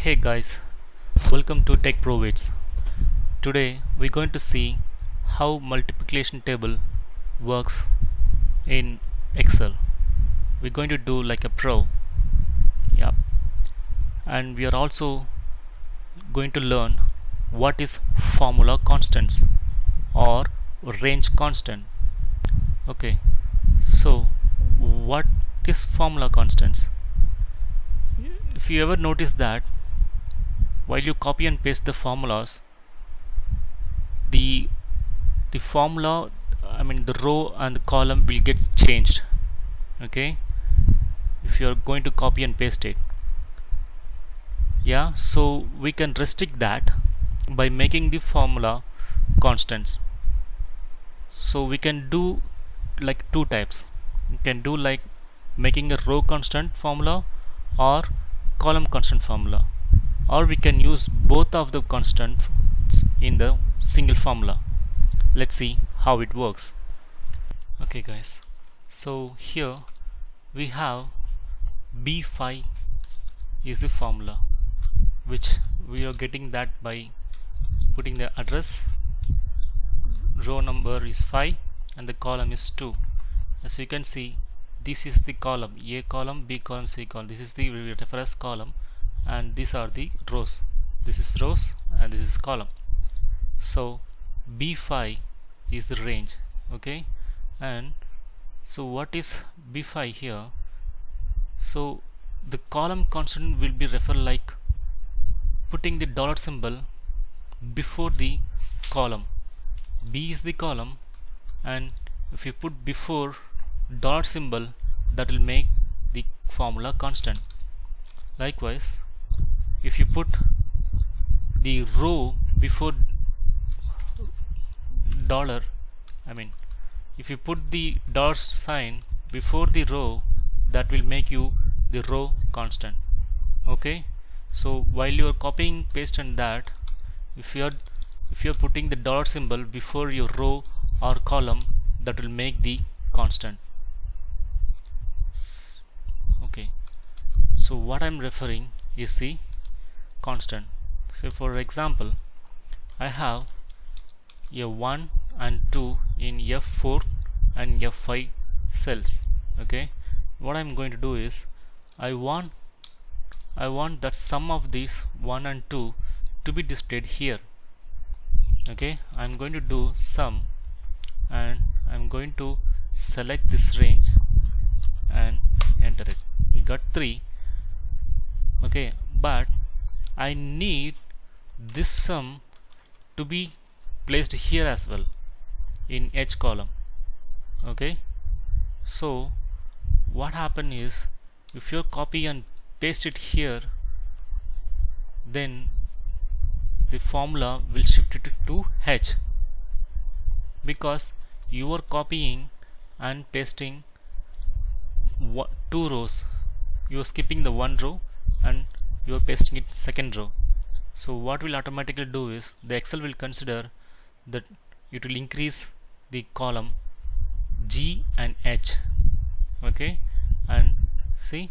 Hey guys, welcome to Tech Provits. Today we're going to see how multiplication table works in Excel. We're going to do like a pro. Yeah. And we are also going to learn what is formula constants or range constant. Okay. So what is formula constants? If you ever notice that while you copy and paste the formulas, the the formula, the row and the column will get changed. Okay, if you are going to copy and paste it. Yeah, so we can restrict that by making the formula constants. So we can do like two types. We can do like making a row constant formula or column constant formula, or we can use both of the constants in the single formula. Let's see how it works. Okay guys, so here we have B5 is the formula, which we are getting that by putting the address. Row number is 5 and the column is 2. As you can see, this is the column, A column, B column, C column. This is the reference column and these are the rows. This is rows and this is column. So B5 is the range. Okay, and so what is B5 here? So the column constant will be referred like putting the dollar symbol before the column. B is the column, and if you put before dollar symbol, that will make the formula constant. Likewise, if you put the row before dollar, if you put the dollar sign before the row, that will make you the row constant. Okay, so while you are copying pasting that, if you are putting the dollar symbol before your row or column, that will make the constant. Okay, so what I'm referring is the constant. So for example, I have a 1 and 2 in F4 and F5 cells. Okay, what I'm going to do is I want that sum of these 1 and 2 to be displayed here. Okay, I'm going to do sum and I'm going to select this range and enter it. We got 3. Okay, but I need this sum to be placed here as well in H column. Okay, so what happen is if you copy and paste it here, then the formula will shift it to H, because you are copying and pasting two rows. You are skipping the one row and you are pasting it second row. So what will automatically do is the Excel will consider that it will increase the column G and H. Okay, and see,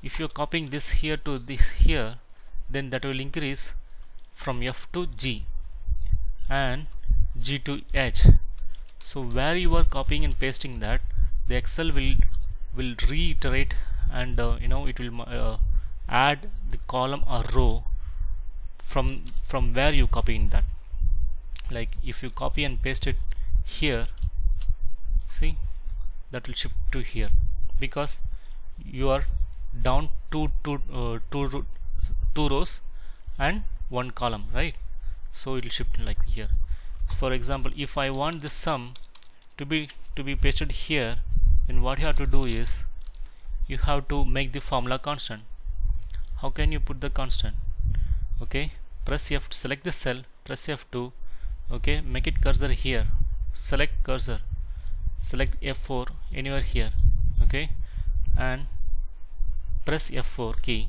if you are copying this here to this here, then that will increase from F to G and G to H. So where you are copying and pasting that, the Excel will reiterate and it will add the column or row from where you copying that. Like if you copy and paste it here, see, that will shift to here because you are down two rows and one column, right? So it will shift like here. For example, if I want this sum to be pasted here, then what you have to do is you have to make the formula constant. How can you put the constant? Okay, press F, select the cell, press F2. Okay, make it cursor here, select cursor, select F4 anywhere here. Okay, and press F4 key.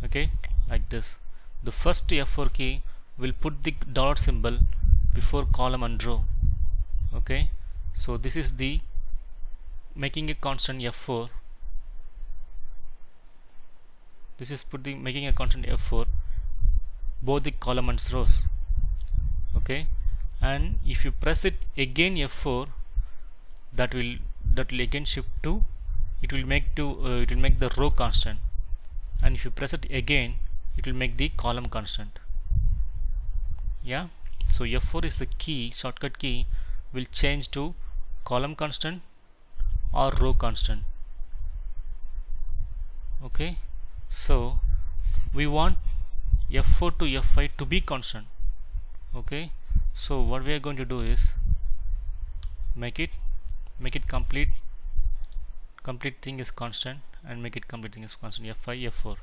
Okay, like this. The first F4 key will put the dollar symbol before column and row. Okay, so this is the making a constant F4. this is making a constant F4 both the column and rows. Okay, and if you press it again F4, that will again shift to, it will make the row constant, and if you press it again, it will make the column constant. Yeah, so F4 is the key, shortcut key, will change to column constant or row constant. Okay, so we want F4 to F5 to be constant. Okay, so what we are going to do is make it complete thing is constant, and make it complete thing is constant, F5 F4.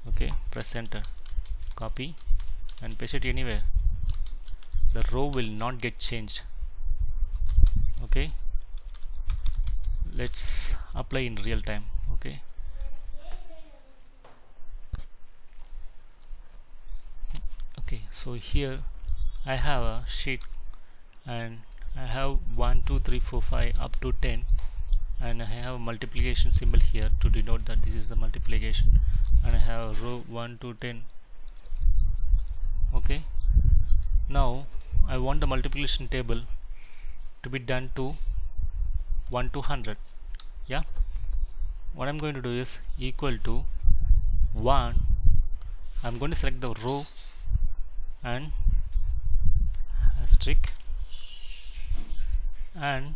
Okay, press enter, copy and paste it anywhere. The row will not get changed. Okay, let's apply in real time. Okay, so here I have a sheet, and I have 1 2 3 4 5 up to 10, and I have a multiplication symbol here to denote that this is the multiplication, and I have row 1 to 10. Okay, now I want the multiplication table to be done to 1 to 100. Yeah, what I'm going to do is equal to 1. I'm going to select the row and asterisk, and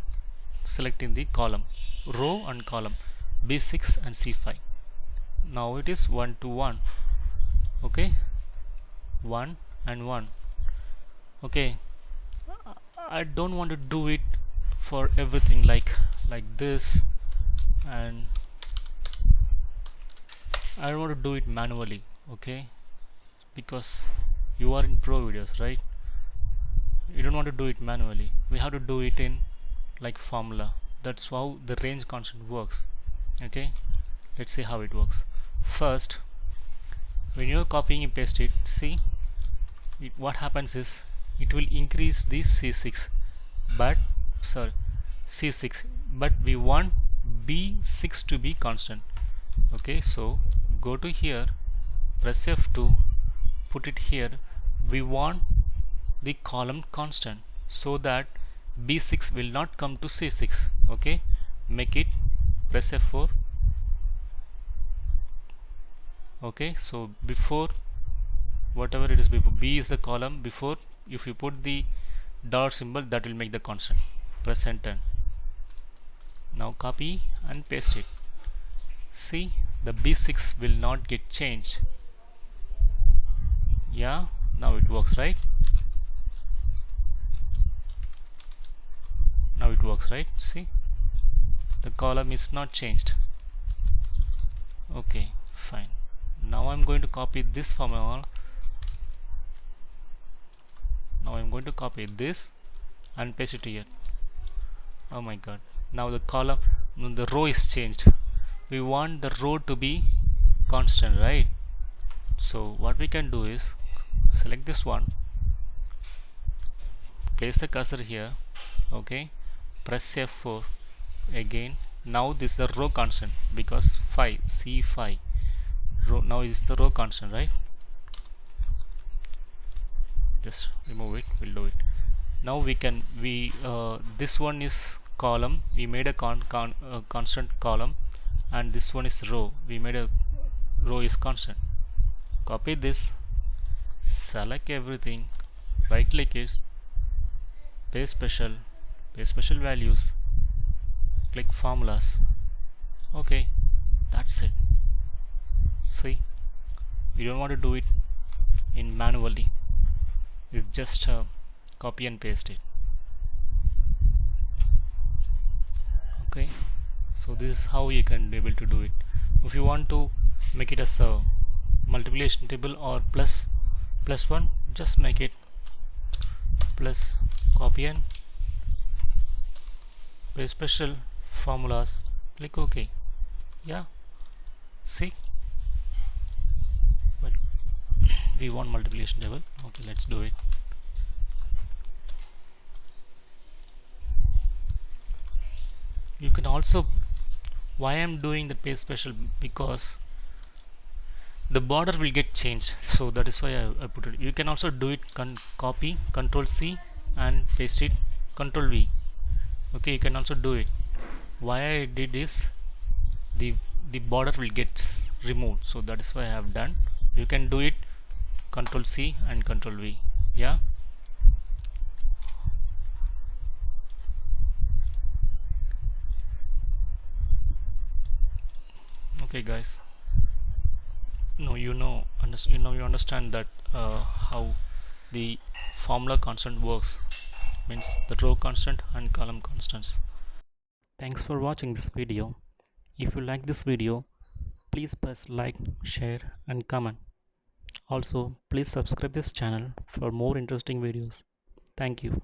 selecting the column, row and column B6 and C5. Now it is 1 to 1. Okay, 1 and 1. Okay, I don't want to do it for everything like this, and I don't want to do it manually. Okay, because you are in pro videos, right? You don't want to do it manually. We have to do it in like formula. That's how the range constant works. Okay, let's see how it works. First, when you're copying and paste it, see what happens is it will increase the C6, but C6, but we want B6 to be constant. Okay, so go to here, press F2, put it here. We want the column constant so that B6 will not come to C6. Okay, make it, press F4. Okay, so before, whatever it is before, B is the column, before if you put the dollar symbol, that will make the constant. Press enter. Now copy and paste it. See, the B6 will not get changed. Yeah, now it works, right? Now it works, right? See, the column is not changed. Okay, fine. Now I'm going to copy this formula. Now I'm going to copy this and paste it here. Oh my god, now the column, the row is changed. We want the row to be constant, right? So what we can do is select this one, place the cursor here. Okay, press F4 again. Now this is the row constant because 5 C5 row, now is the row constant, right? Just remove it, we'll do it. Now we can, this one is column, we made a constant column, and this one is row, we made a row is constant. Copy this, select everything, right click it, paste special values, click formulas. Okay, that's it. See, you don't want to do it in manually, you just copy and paste it. Okay, so this is how you can be able to do it. If you want to make it as a multiplication table or plus 1, just make it plus, copy and paste special formulas, click OK. Yeah, see, but we want multiplication table. Okay, let's do it. You can also, why I'm doing the paste special, because the border will get changed. So that is why I put it. You can also do it, copy Control C and paste it, Control V. Okay, you can also do it. Why I did is the border will get removed, so that is why I have done. You can do it Control C and Control V. Yeah. Okay guys, no, you understand that how the formula constant works, means the row constant and column constants. Thanks for watching this video. If you like this video, please press like, share and comment. Also, please subscribe this channel for more interesting videos. Thank you.